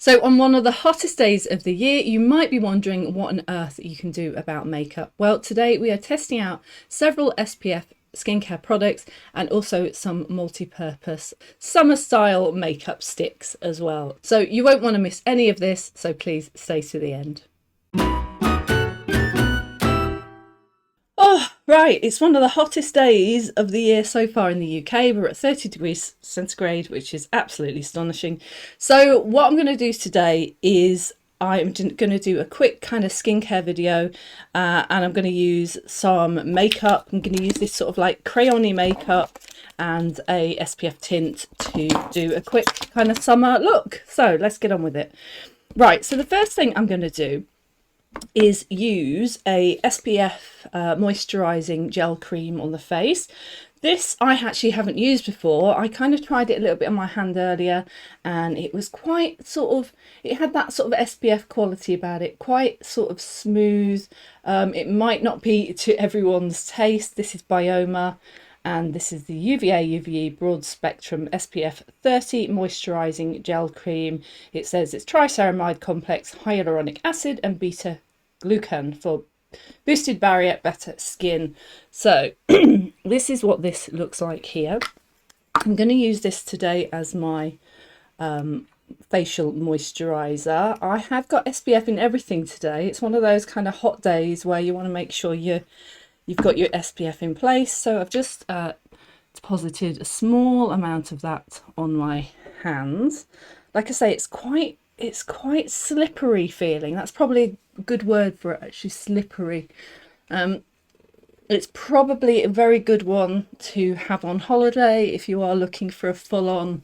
So on one of the hottest days of the year, you might be wondering what on earth you can do about makeup. Well, today we are testing out several SPF skincare products and also some multi-purpose summer style makeup sticks as well. So you won't want to miss any of this, so please stay to the end. Oh, right, it's one of the hottest days of the year so far in the UK. We're at 30 degrees centigrade, which is absolutely astonishing. So what I'm going to do today is I'm going to do a quick kind of skincare video, and I'm going to use some makeup. I'm going to use this sort of like crayon-y makeup and a SPF tint to do a quick kind of summer look. So let's get on with it. Right, so the first thing I'm going to do is use a SPF moisturizing gel cream on the face. This I actually haven't used before. I kind of tried it a little bit on my hand earlier and it was quite sort of, it had that sort of SPF quality about it, quite sort of smooth. It might not be to everyone's taste. This is Bioma and this is the UVA UVE Broad Spectrum SPF 30 Moisturizing Gel Cream. It says it's triceramide complex, hyaluronic acid and beta glucan for boosted barrier, better skin. So this is what this looks like here. I'm going to use this today as my facial moisturizer. I have got SPF in everything today. It's one of those kind of hot days where you want to make sure you've got your SPF in place. So I've just deposited a small amount of that on my hands. Like I say, it's quite slippery feeling. That's probably a good word for it, actually, slippery. It's probably a very good one to have on holiday if you are looking for a full-on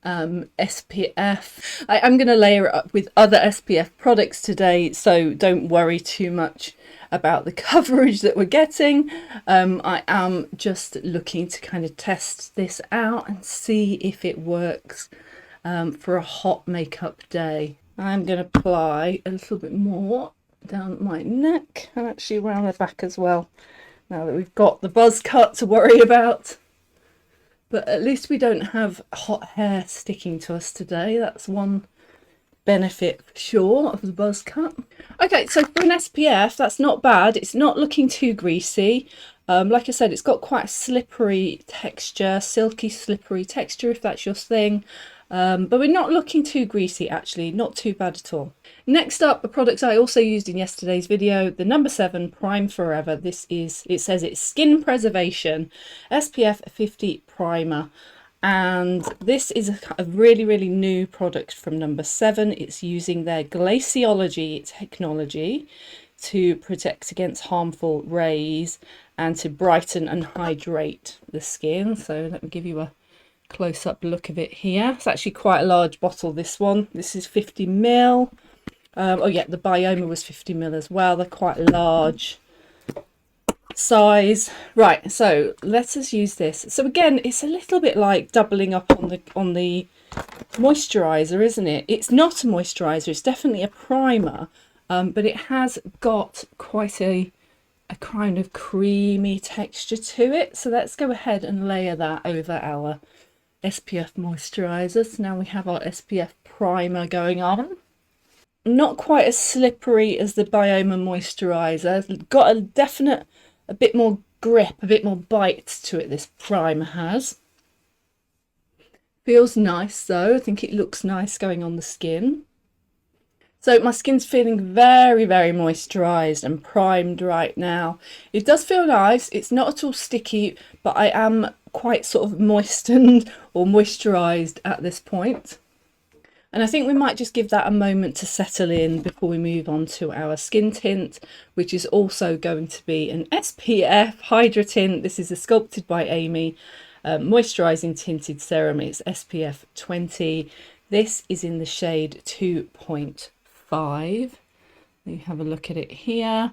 SPF. I'm going to layer it up with other SPF products today, so don't worry too much about the coverage that we're getting. I am just looking to kind of test this out and see if it works for a hot makeup day. I'm going to apply a little bit more down my neck and actually around the back as well, now that we've got the buzz cut to worry about. But at least we don't have hot hair sticking to us today. That's one benefit for sure of the buzz cut. Okay, so for an SPF, that's not bad. It's not looking too greasy. Like I said, it's got quite a slippery texture, silky slippery texture if that's your thing. But we're not looking too greasy, actually, not too bad at all. Next up, a product I also used in yesterday's video, the number 7 Prime Forever. This is, it says it's Skin Preservation SPF 50 Primer. And this is a really, really new product from number 7. It's using their glaciology technology to protect against harmful rays and to brighten and hydrate the skin. So let me give you a close-up look of it here. It's actually quite a large bottle, this one. This is 50 ml. Oh yeah, the Bioma was 50 ml as well. They're quite large size. Right, so let us use this. So again, it's a little bit like doubling up on the moisturizer, isn't it? It's not a moisturizer, it's definitely a primer, but it has got quite a kind of creamy texture to it. So let's go ahead and layer that over our SPF moisturizer. So now we have our SPF primer going on. Not quite as slippery as the Bioma moisturizer. It's got a bit more grip, a bit more bite to it, this primer has. Feels nice though. I think it looks nice going on the skin. So my skin's feeling very, very moisturised and primed right now. It does feel nice. It's not at all sticky, but I am quite sort of moistened or moisturised at this point. And I think we might just give that a moment to settle in before we move on to our skin tint, which is also going to be an SPF Hydra tint. This is a Sculpted by Amy moisturising tinted serum. It's SPF 20. This is in the shade 2.5. You have a look at it here.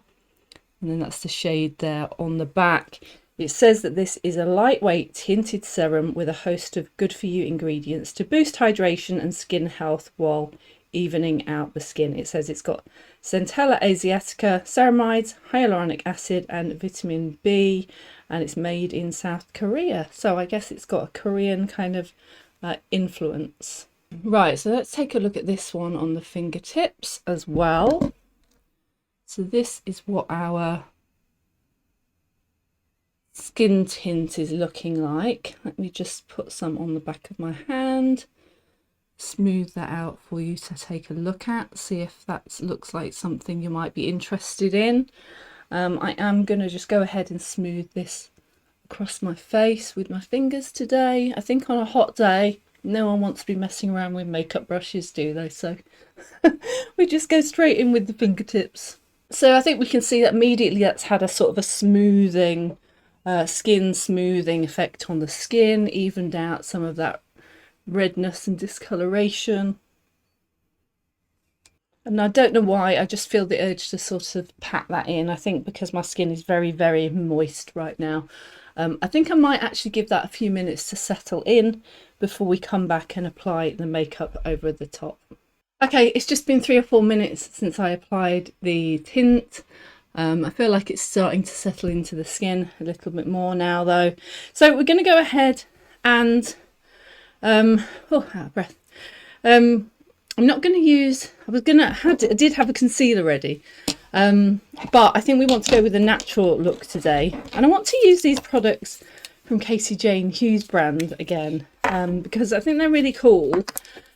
And then that's the shade there on the back. It says that this is a lightweight tinted serum with a host of good for you ingredients to boost hydration and skin health while evening out the skin. It says it's got Centella asiatica, ceramides, hyaluronic acid and vitamin B, and it's made in South Korea. So I guess it's got a Korean kind of influence. Right, so let's take a look at this one on the fingertips as well. So this is what our skin tint is looking like. Let me just put some on the back of my hand, smooth that out for you to take a look at, see if that looks like something you might be interested in. I am going to just go ahead and smooth this across my face with my fingers today. I think on a hot day, no one wants to be messing around with makeup brushes, do they? So we just go straight in with the fingertips. So I think we can see that immediately that's had a sort of a smoothing, skin smoothing effect on the skin, evened out some of that redness and discoloration. And I don't know why, I just feel the urge to sort of pat that in. I think because my skin is very, very moist right now. I think I might actually give that a few minutes to settle in before we come back and apply the makeup over the top. Okay, it's just been 3 or 4 minutes since I applied the tint. I feel like it's starting to settle into the skin a little bit more now though. So we're going to go ahead and, oh, out of breath. I'm not going to use, I did have a concealer ready, but I think we want to go with a natural look today. And I want to use these products from Casey Jane Hughes brand again, because I think they're really cool.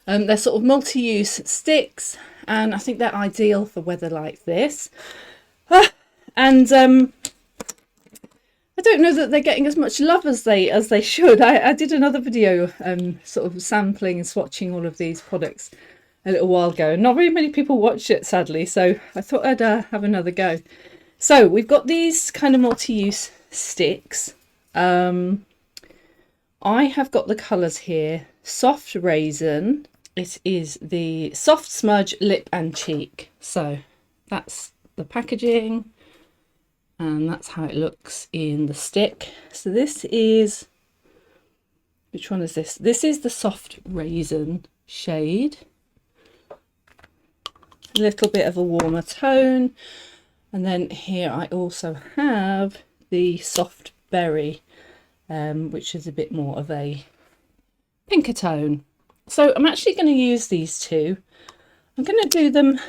They're sort of multi-use sticks, and I think they're ideal for weather like this. And I don't know that they're getting as much love as they should. I did another video sort of sampling and swatching all of these products a little while ago. Not very many people watched it, sadly, so I thought I'd have another go. So we've got these kind of multi-use sticks. I have got the colours here. Soft Raisin. It is the Soft Smudge Lip and Cheek. So that's the packaging, and that's how it looks in the stick. So this is, which one is this? This is the Soft Raisin shade. A little bit of a warmer tone. And then here I also have the Soft Berry, which is a bit more of a pinker tone. So I'm actually going to use these two. I'm going to do them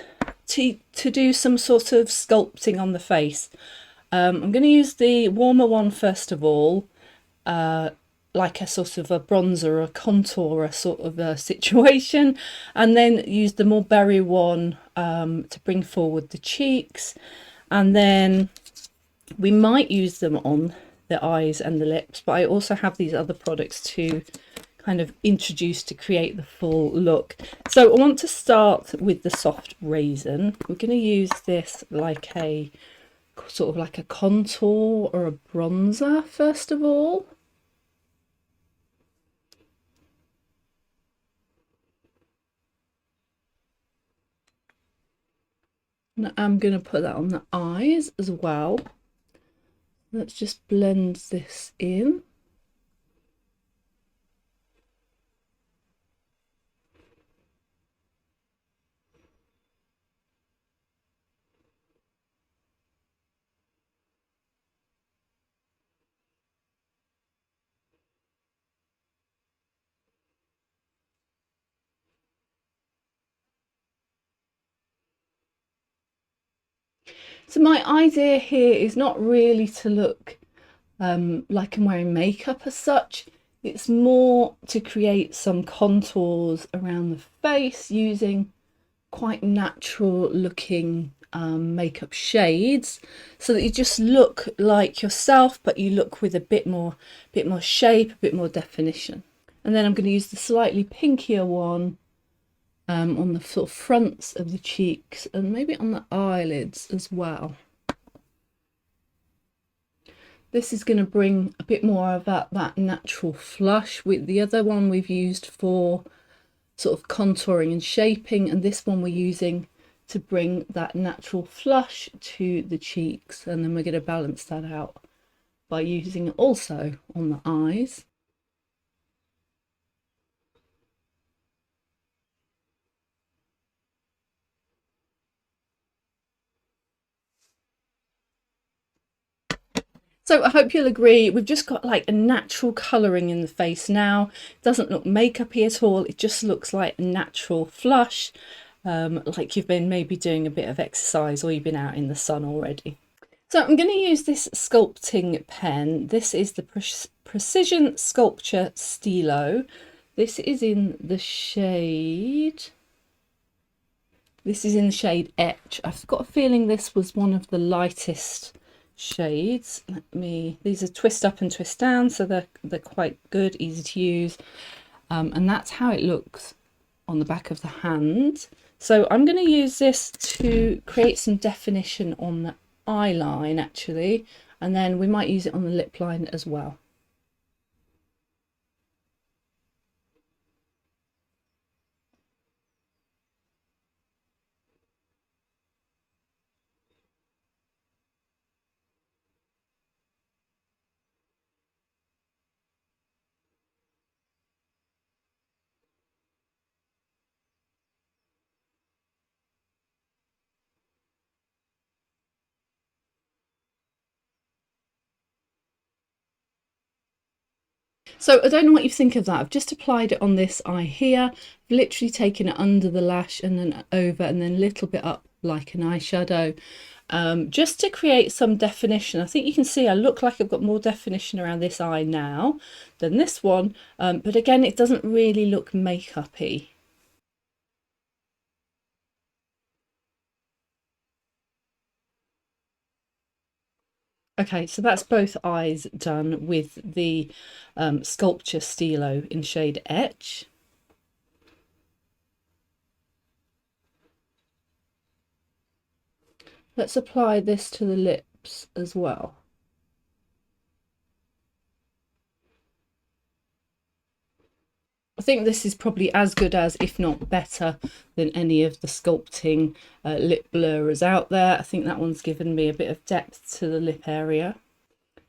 to do some sort of sculpting on the face. I'm going to use the warmer one first of all, like a sort of a bronzer, a contour, a sort of a situation, and then use the more berry one to bring forward the cheeks, and then we might use them on the eyes and the lips, but I also have these other products to kind of introduce to create the full look. So I want to start with the Soft Raisin. We're going to use this like a sort of like a contour or a bronzer first of all. And I'm going to put that on the eyes as well. Let's just blend this in. So my idea here is not really to look like I'm wearing makeup as such. It's more to create some contours around the face using quite natural looking makeup shades, so that you just look like yourself, but you look with a bit more shape, a bit more definition. And then I'm going to use the slightly pinkier one on the sort of fronts of the cheeks and maybe on the eyelids as well. This is going to bring a bit more of that natural flush. With the other one we've used for sort of contouring and shaping, and this one we're using to bring that natural flush to the cheeks, and then we're going to balance that out by using it also on the eyes. So I hope you'll agree, we've just got like a natural colouring in the face now. It doesn't look makeupy at all, it just looks like a natural flush, like you've been maybe doing a bit of exercise or you've been out in the sun already. So I'm going to use this sculpting pen. This is the Precision Sculpture Stilo. This is in the shade... This is in the shade Etch. I've got a feeling this was one of the lightest shades. These are twist up and twist down, so they're quite good, easy to use. And that's how it looks on the back of the hand. So I'm going to use this to create some definition on the eye line actually, and then we might use it on the lip line as well. So I don't know what you think of that. I've just applied it on this eye here. I've literally taken it under the lash and then over and then a little bit up like an eyeshadow, just to create some definition. I think you can see I look like I've got more definition around this eye now than this one, but again, it doesn't really look makeupy. Okay, so that's both eyes done with the Sculpture Stilo in shade Etch. Let's apply this to the lips as well. I think this is probably as good as, if not better, than any of the sculpting lip blurers out there. I think that one's given me a bit of depth to the lip area.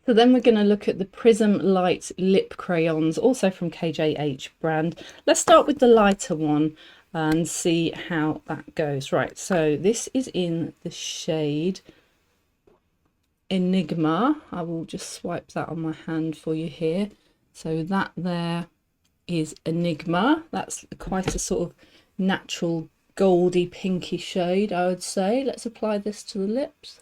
So then we're going to look at the Prism Light Lip Crayons, also from KJH brand. Let's start with the lighter one and see how that goes. Right, so this is in the shade Enigma. I will just swipe that on my hand for you here. So that there is Enigma. That's quite a sort of natural goldy pinky shade, I would say. Let's apply this to the lips.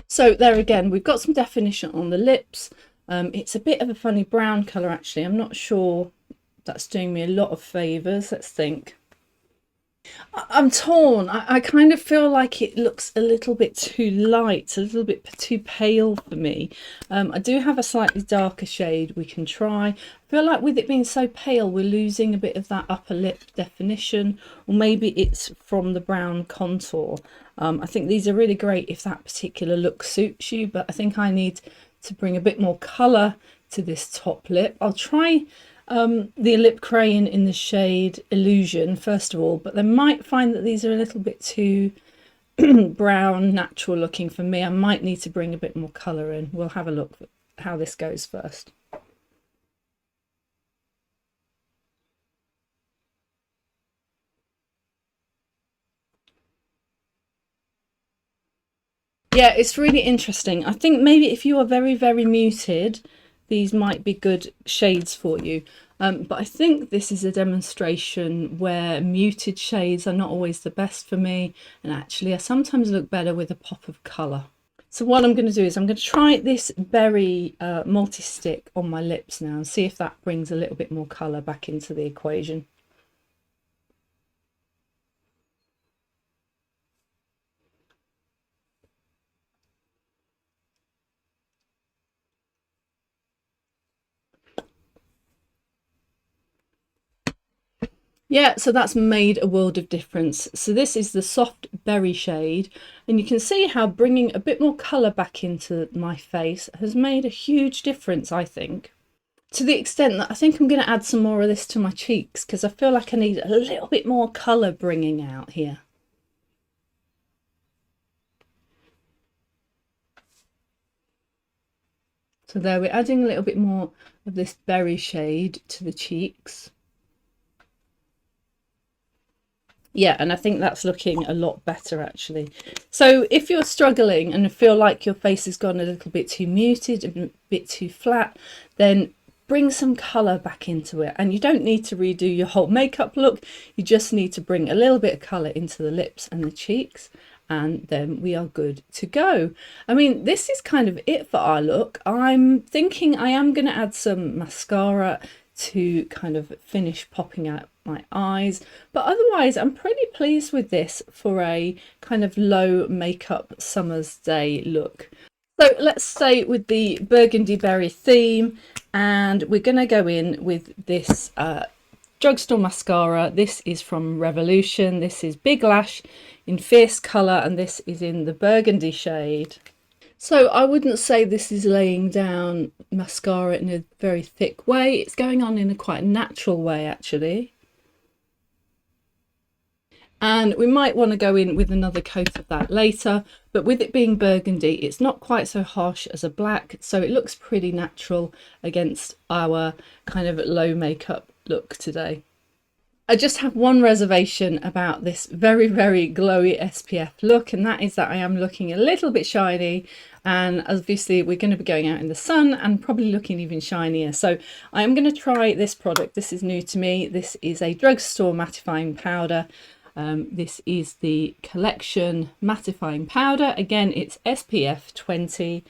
So there again, we've got some definition on the lips. It's a bit of a funny brown colour actually. I'm not sure that's doing me a lot of favours. Let's think. I'm torn. I kind of feel like it looks a little bit too light, a little bit too pale for me. I do have a slightly darker shade we can try. I feel like with it being so pale, we're losing a bit of that upper lip definition, or maybe it's from the brown contour. I think these are really great if that particular look suits you, but I think I need to bring a bit more colour to this top lip. I'll try the lip crayon in the shade Illusion first of all, but they might find that these are a little bit too brown natural looking for me. I might need to bring a bit more colour in. We'll have a look at how this goes first. Yeah, it's really interesting. I think maybe if you are very, very muted, these might be good shades for you. But I think this is a demonstration where muted shades are not always the best for me, and actually I sometimes look better with a pop of colour. So what I'm going to do is I'm going to try this berry multi-stick on my lips now and see if that brings a little bit more colour back into the equation. Yeah, so that's made a world of difference. So this is the soft berry shade, and you can see how bringing a bit more colour back into my face has made a huge difference, I think. To the extent that I think I'm going to add some more of this to my cheeks because I feel like I need a little bit more colour bringing out here. So there, we're adding a little bit more of this berry shade to the cheeks. Yeah, and I think that's looking a lot better actually. So if you're struggling and feel like your face has gone a little bit too muted, a bit too flat, then bring some colour back into it. And you don't need to redo your whole makeup look, you just need to bring a little bit of colour into the lips and the cheeks, and then we are good to go. I mean, this is kind of it for our look. I'm thinking I am going to add some mascara to kind of finish popping out my eyes, but otherwise I'm pretty pleased with this for a kind of low makeup summer's day look. So let's stay with the burgundy berry theme, and we're going to go in with this drugstore mascara. This is from Revolution. This is Big Lash in Fierce Colour, and this is in the burgundy shade. So I wouldn't say this is laying down mascara in a very thick way. It's going on in a quite natural way actually. And we might want to go in with another coat of that later, but with it being burgundy, it's not quite so harsh as a black, so it looks pretty natural against our kind of low makeup look today. I just have one reservation about this very, very glowy SPF look, and that is that I am looking a little bit shiny, and obviously we're going to be going out in the sun and probably looking even shinier. So I am going to try this product. This is new to me. This is a drugstore mattifying powder. This is the Collection mattifying powder. Again, it's SPF 20,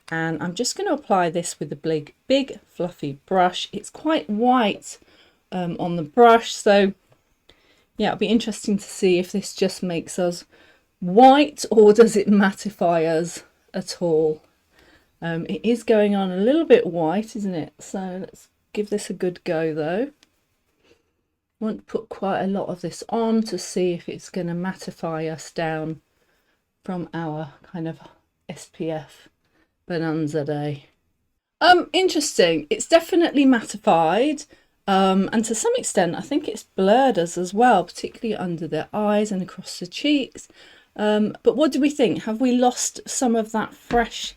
and I'm just going to apply this with the big fluffy brush. It's quite white on the brush, so yeah, it'll be interesting to see if this just makes us white or does it mattify us at all. It is going on a little bit white, isn't it? So let's give this a good go though. I want to put quite a lot of this on to see if it's going to mattify us down from our kind of SPF bonanza day. Interesting. It's definitely mattified. And to some extent, I think it's blurred us as well, particularly under the eyes and across the cheeks. But what do we think? Have we lost some of that fresh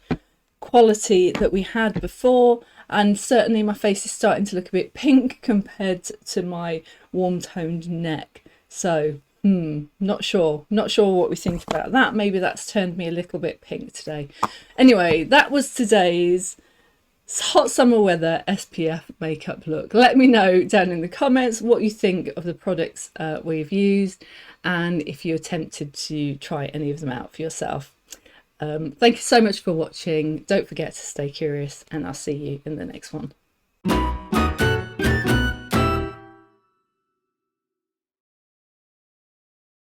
quality that we had before? And certainly my face is starting to look a bit pink compared to my warm toned neck. So, not sure what we think about that. Maybe that's turned me a little bit pink today. Anyway, that was today's hot summer weather SPF makeup look. Let me know down in the comments what you think of the products we've used, and if you're tempted to try any of them out for yourself. Thank you so much for watching. Don't forget to stay curious, and I'll see you in the next one.